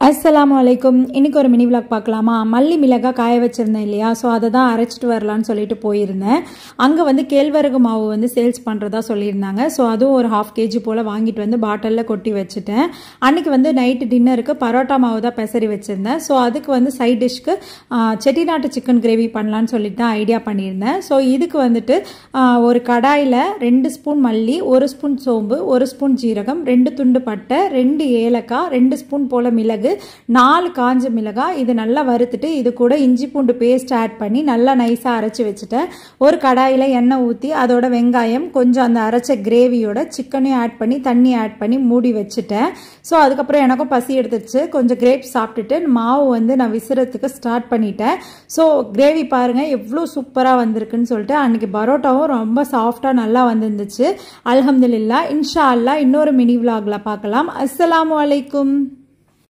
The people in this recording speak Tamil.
அஸ்ஸலாமு அலைக்கும். இன்னைக்கு ஒரு மினி விளாக் பார்க்கலாமா? மல்லி மிளகா காய வச்சிருந்தேன் இல்லையா, ஸோ அதை தான் அரைச்சிட்டு வரலான்னு சொல்லிட்டு போயிருந்தேன். அங்கே வந்து கேழ்வரகு மாவு வந்து சேல்ஸ் பண்ணுறதா சொல்லியிருந்தாங்க. ஸோ அதுவும் ஒரு 1/2 kg போல் வாங்கிட்டு வந்து பாட்டிலில் கொட்டி வச்சுட்டேன். அன்றைக்கி வந்து நைட்டு டின்னருக்கு பரோட்டா மாவு தான் பெசரி வச்சுருந்தேன். ஸோ அதுக்கு வந்து சைட் டிஷ்க்கு செட்டிநாட்டு சிக்கன் கிரேவி பண்ணலான்னு சொல்லிட்டு தான் ஐடியா பண்ணியிருந்தேன். ஸோ இதுக்கு வந்துட்டு ஒரு கடாயில் 2 ஸ்பூன் மல்லி, 1 ஸ்பூன் சோம்பு, 1 ஸ்பூன் ஜீரகம், 2 துண்டு பட்டை, 2 ஏலக்காய், 2 ஸ்பூன் போல் மிளகு, 4 காஞ்ச மிளகாய், இது நல்லா வறுத்துட்டு இது கூட இஞ்சி பூண்டு பேஸ்ட் ஆட் பண்ணி நல்லா நைஸாக அரைச்சி வச்சுட்டேன். ஒரு கடாயில் எண்ணெய் ஊற்றி அதோட வெங்காயம் கொஞ்சம் அந்த அரைச்ச கிரேவியோட சிக்கனையும் ஆட் பண்ணி தண்ணி ஆட் பண்ணி மூடி வச்சுட்டேன். ஸோ அதுக்கப்புறம் எனக்கும் பசி எடுத்துச்சு. கொஞ்சம் கிரேப்ஸ் சாப்பிட்டுட்டு மாவு வந்து நான் விசிறதுக்கு ஸ்டார்ட் பண்ணிட்டேன். ஸோ கிரேவி பாருங்கள் எவ்வளோ சூப்பராக வந்திருக்குன்னு சொல்லிட்டு. அன்றைக்கி பரோட்டாவும் ரொம்ப சாஃப்டாக நல்லா வந்துருந்துச்சு. அல்ஹம்துலில்லாஹ். இன்ஷா அல்லாஹ் இன்னொரு மினி விலாகில் பார்க்கலாம். அஸ்ஸலாமு அலைக்கும்.